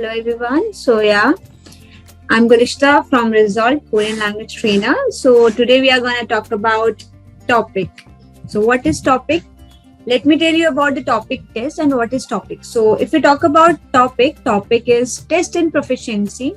Hello everyone. I'm Gurishta from ReSOLT, Korean language trainer. So today we are going to talk about topic. So what is topic? Let me tell you about the topic test and what is topic. So if we talk about topic is test in proficiency.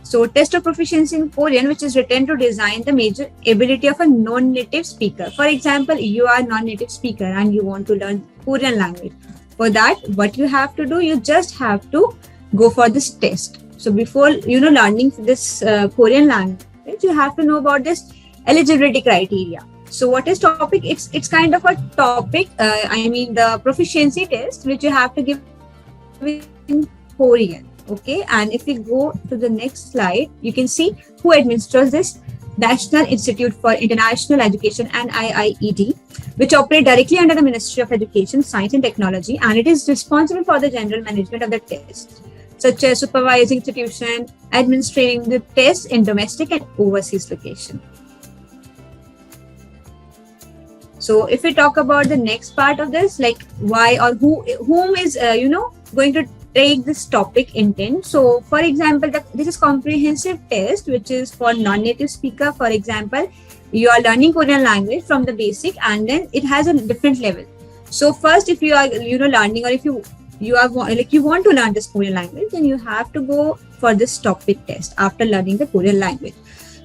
So test of proficiency in Korean, which is written to design the major ability of a non-native speaker. For example, you are a non-native speaker and you want to learn Korean language. For that, what you have to do, you just have to go for this test. So before learning this Korean language, you have to know about this eligibility criteria. So what is topic? It's kind of a topic. The proficiency test which you have to give in Korean. Okay, and if we go to the next slide, you can see who administers this. National Institute for International Education and NIIED, which operate directly under the Ministry of Education, Science and Technology, and it is responsible for the general management of the test, such as supervising institution, administering the test in domestic and overseas location. So if we talk about the next part of this, like why or whom is going to take this topic intent. So for example, this is comprehensive test which is for non-native speaker. For example, you are learning Korean language from the basic and then it has a different level. So first, if you are learning, or if you want to learn this Korean language, then you have to go for this topic test after learning the Korean language.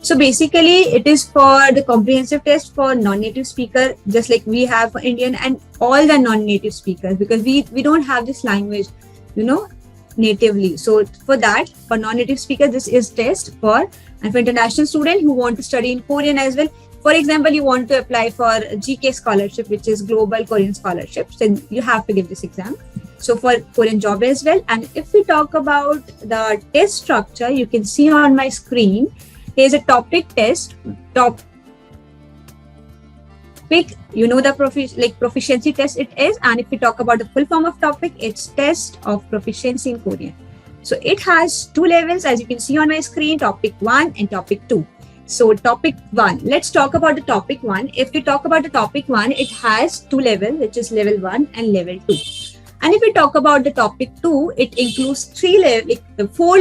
So basically it is for the comprehensive test for non-native speaker, just like we have for Indian and all the non-native speakers, because we don't have this language natively. So for that, for non-native speakers, this is test for, and for international students who want to study in Korean as well. For example, you want to apply for GK scholarship, which is Global Korean Scholarships, then you have to give this exam. So for Korean job as well. And if we talk about the test structure, you can see on my screen, here's a topic test, the proficiency test it is. And if we talk about the full form of topic, it's test of proficiency in Korean. So it has two levels, as you can see on my screen, topic 1 and topic 2. So topic 1, let's talk about the topic 1. If we talk about the topic 1, it has two levels, which is level 1 and level 2. And if we talk about the topic 2, it includes remaining four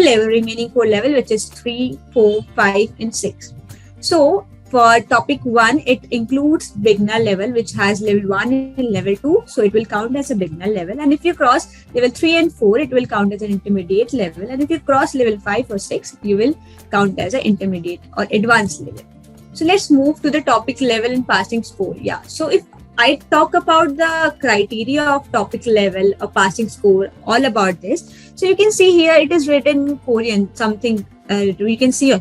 level, which is 3, 4, 5 and 6. So for topic 1, it includes beginner level, which has level 1 and level 2. So it will count as a beginner level. And if you cross level 3 and 4, it will count as an intermediate level. And if you cross level 5 or 6, you will count as an intermediate or advanced level. So let's move to the topic level and passing score. Yeah. So if I talk about the criteria of topic level or passing score, all about this. So you can see here, it is written in Korean, something you can see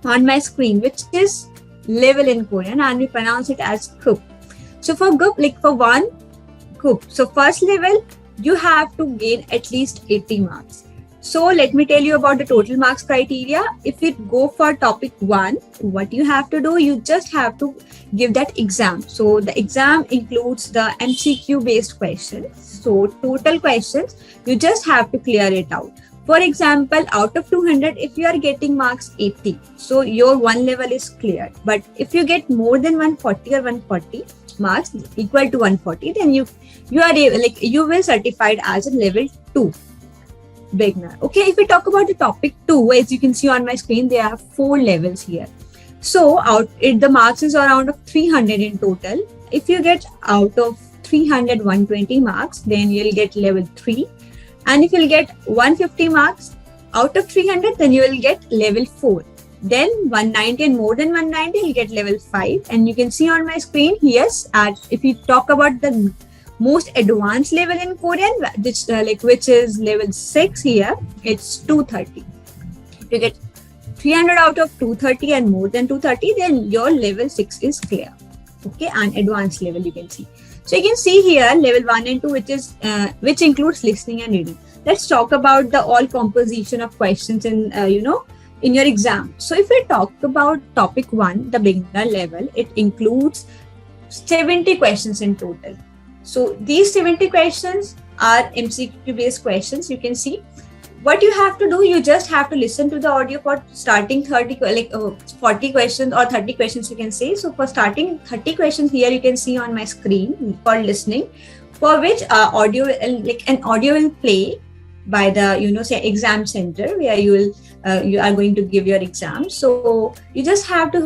on my screen, which is level in Korean, and we pronounce it as kup. So for gup, like for one kup, so first level, you have to gain at least 80 marks. So let me tell you about the total marks criteria. If we go for topic 1, what you have to do, you just have to give that exam. So the exam includes the MCQ based questions. So total questions, you just have to clear it out. For example, out of 200, if you are getting marks 80, so your one level is cleared. But if you get more than 140 or 140 marks equal to 140, then you will certified as a level 2 beginner. Okay, if we talk about the topic 2, as you can see on my screen, there are 4 levels here. So the marks is around of 300 in total. If you get out of 300 120 marks, then you'll get level 3. And if you'll get 150 marks out of 300, then you will get level 4. Then 190 and more than 190, you'll get level 5. And you can see on my screen, yes, if you talk about the most advanced level in Korean, which is level 6 here, it's 230. If you get 300 out of 230 and more than 230, then your level 6 is clear. Okay, and advanced level you can see. So you can see here level 1 and 2, which includes listening and reading. Let's talk about the all composition of questions in in your exam. So if we talk about topic 1, the beginner level, it includes 70 questions in total. So these 70 questions are MCQ based questions. You can see what you have to do, you just have to listen to the audio for starting 40 questions or 30 questions you can say. So for starting 30 questions here you can see on my screen for listening, for which an audio will play by the, say exam center where you are going to give your exam. So you just have to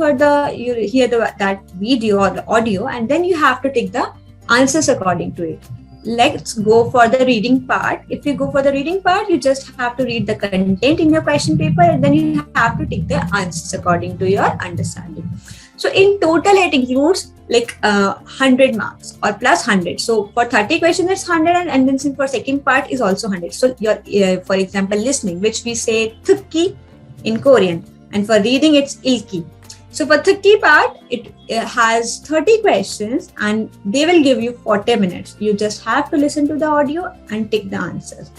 hear that video or the audio, and then you have to take the answers according to it. Let's go for the reading part. If you go for the reading part, you just have to read the content in your question paper, and then you have to take the answers according to your understanding. So in total, it includes like 100 marks or plus 100. So for 30 questions, it's 100, and then for second part is also 100. So your, for example, listening, which we say "tukki" in Korean, and for reading, it's "ilki." So for 30 part, it has 30 questions, and they will give you 40 minutes. You just have to listen to the audio and take the answers.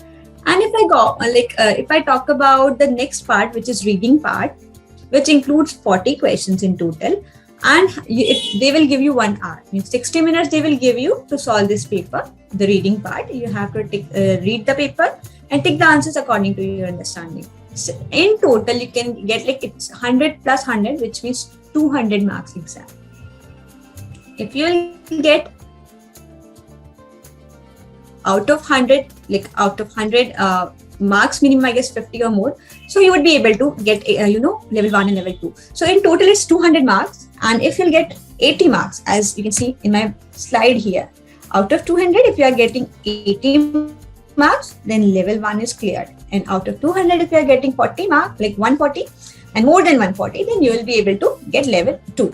And if I go if I talk about the next part, which is reading part, which includes 40 questions in total, and they will give you 1 hour. Means 60 minutes they will give you to solve this paper, the reading part. You have to read the paper and take the answers according to your understanding. So in total, you can get it's 100 plus 100, which means 200 marks exam. If you get out of 100, marks minimum, I guess 50 or more, so you would be able to get level 1 and level 2. So in total, it's 200 marks. And if you'll get 80 marks, as you can see in my slide here, out of 200, if you are getting 80 marks, then level 1 is cleared. And out of 200, if you are getting 40 marks, like 140 and more than 140, then you will be able to get level 2.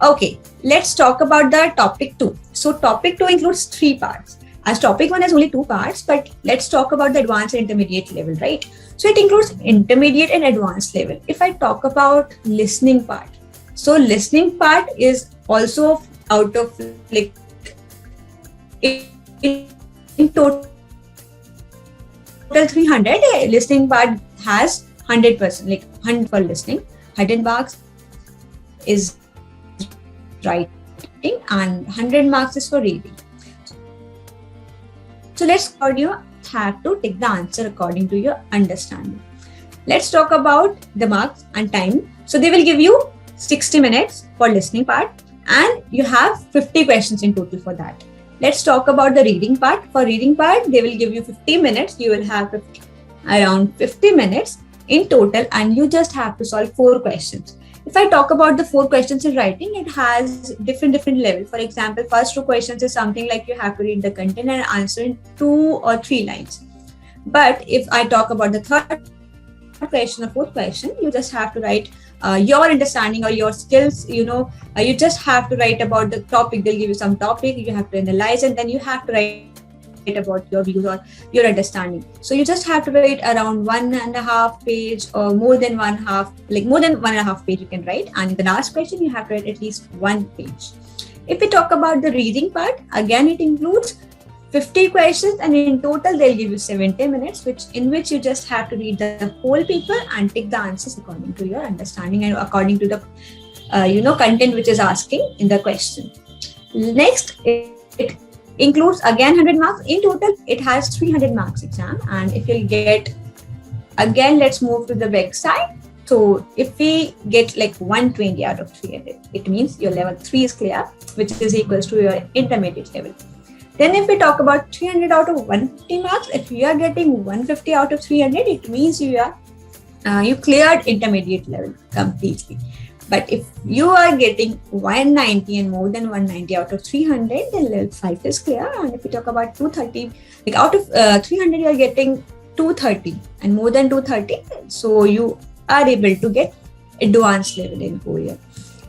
Okay, let's talk about the topic 2. So topic 2 includes 3 parts. As topic 1 has only 2 parts, but let's talk about the advanced and intermediate level, right? So it includes intermediate and advanced level. If I talk about listening part, so listening part is also out of in total 300, listening part has 100%, 100 for listening, 100 marks is writing, and 100 marks is for reading. So you have to take the answer according to your understanding. Let's talk about the marks and time. So they will give you 60 minutes for listening part, and you have 50 questions in total for that. Let's talk about the reading part. For reading part, they will give you 50 minutes. You will have around 50 minutes in total, and you just have to solve 4 questions. If I talk about the 4 questions in writing, it has different levels. For example, first 2 questions is something like you have to read the content and answer in 2 or 3 lines. But if I talk about the third question or 4th question, you just have to write your understanding or your skills. You just have to write about the topic. They'll give you some topic, you have to analyze, and then you have to write about your views or your understanding. So you just have to write around 1.5 page or more than 1.5 page you can write, and in the last question you have to write at least 1 page. If we talk about the reading part, again it includes 50 questions, and in total they'll give you 70 minutes, in which you just have to read the whole paper and take the answers according to your understanding and according to the content which is asking in the question. Next, it includes again 100 marks. In total, it has 300 marks exam. And if you'll get, again, let's move to the back side. So if we get 120 out of 300, it means your level 3 is clear, which is equals to your intermediate level. Then if we talk about 300 out of 150 marks, if you are getting 150 out of 300, it means you cleared intermediate level completely. But if you are getting 190 and more than 190 out of 300, then level 5 is clear. And if we talk about 230, out of 300, you are getting 230 and more than 230. So you are able to get advanced level in Korean.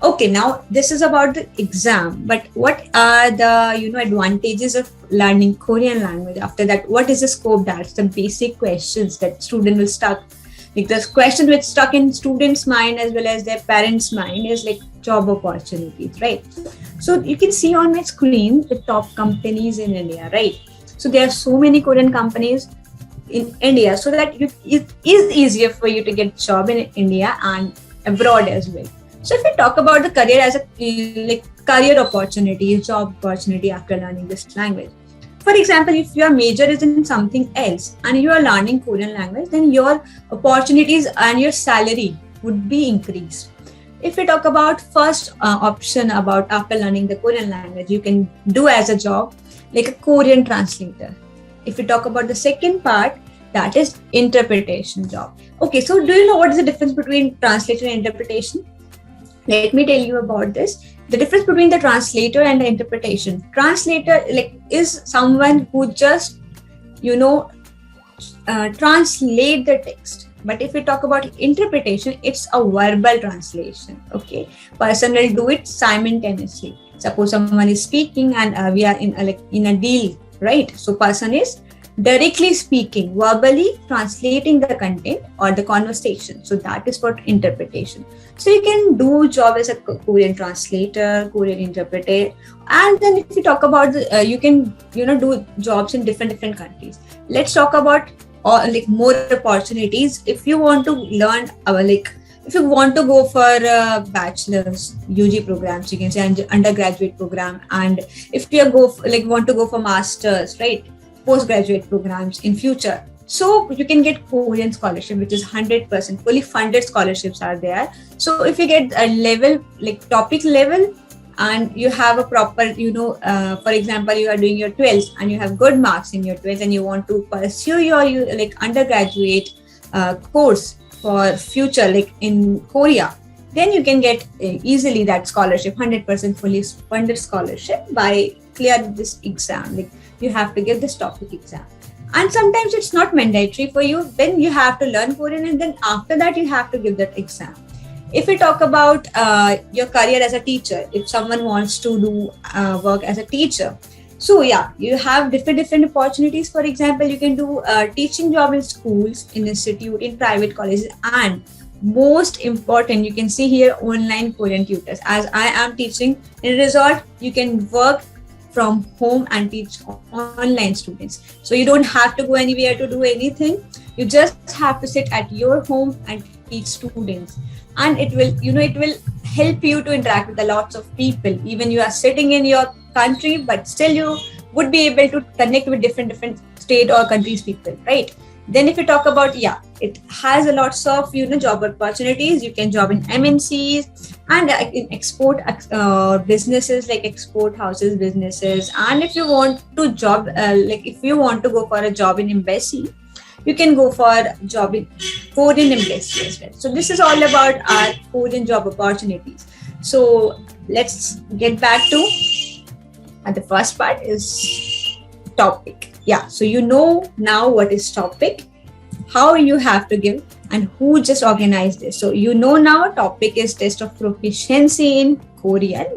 Okay, now this is about the exam, but what are the advantages of learning Korean language? After that, what is the scope? That's the basic questions that student will stuck. The question which stuck in students' mind as well as their parents' mind is job opportunities, right? So you can see on my screen the top companies in India, right? So there are so many Korean companies in India, so that it is easier for you to get job in India and abroad as well. So if we talk about the career as a career opportunity, job opportunity after learning this language. For example, if your major is in something else and you are learning Korean language, then your opportunities and your salary would be increased. If we talk about first option about after learning the Korean language, you can do as a job like a Korean translator. If we talk about the second part, that is interpretation job. Okay, so do you know what is the difference between translation and interpretation? Let me tell you about this. The difference between the translator and the interpretation. Translator is someone who just translate the text. But if we talk about interpretation, it's a verbal translation. Okay, person will do it simultaneously. Suppose someone is speaking and we are in a deal, right? So person is directly speaking, verbally translating the content or the conversation. So that is what interpretation. So you can do job as a Korean translator, Korean interpreter, and then if you talk about you can do jobs in different countries. Let's talk about more opportunities. If you want to learn if you want to go for bachelor's UG programs, you can say undergraduate program, and if you want to go for masters, right, postgraduate programs in future, so you can get Korean scholarship, which is 100% fully funded scholarships are there. So if you get a level topic level, and you have a proper for example, you are doing your 12th and you have good marks in your 12th and you want to pursue your undergraduate course for future in Korea, then you can get easily that scholarship, 100% fully funded scholarship by clearing this exam. You have to give this topic exam, and sometimes it's not mandatory for you, then you have to learn Korean, and then after that you have to give that exam. If we talk about your career as a teacher, if someone wants to do work as a teacher, so yeah, you have different opportunities. For example, you can do a teaching job in schools, in institute, in private colleges, and most important, you can see here online Korean tutors. As I am teaching in ReSOLT, you can work from home and teach online students. So you don't have to go anywhere to do anything. You just have to sit at your home and teach students. And it will help you to interact with a lots of people. Even you are sitting in your country, but still you would be able to connect with different state or countries people, right? Then if you talk about, it has a lots of job opportunities. You can job in MNCs and in export businesses like export houses businesses. And if you want to job if you want to go for a job in embassy, you can go for a job in Korean embassy as well. So this is all about our Korean job opportunities. So let's get back to the first part is topic. So you know now what is topic, how you have to give, and who just organized this. So you know now topic is test of proficiency in Korean.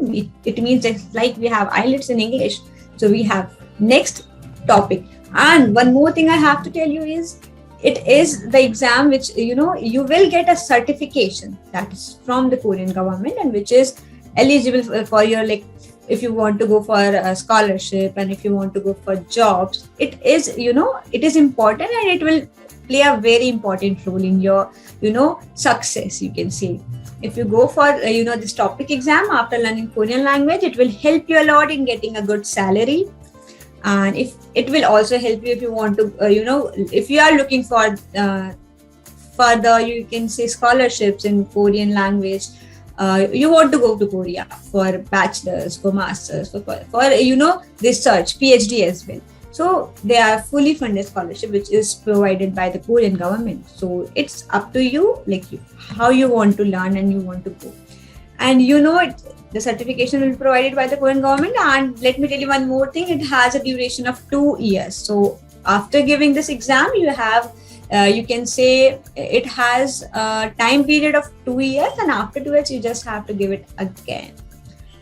It means just like we have IELTS in English. So we have next topic. And one more thing I have to tell you is, it is the exam which you will get a certification that is from the Korean government, and which is eligible for your if you want to go for a scholarship and if you want to go for jobs. It is it is important, and it will play a very important role in your success, you can say. If you go for this topic exam after learning Korean language, it will help you a lot in getting a good salary. And if it will also help you if you want to if you are looking for further, you can say, scholarships in Korean language. You want to go to Korea for bachelor's, for master's, for research, PhD as well. So they are fully funded scholarship which is provided by the Korean government. So it's up to you, how you want to learn and you want to go. And the certification will be provided by the Korean government. And let me tell you one more thing, it has a duration of 2 years. So after giving this exam, you have you can say it has a time period of 2 years, and after 2 years you just have to give it again.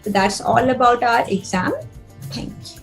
So that's all about our exam. Thank you.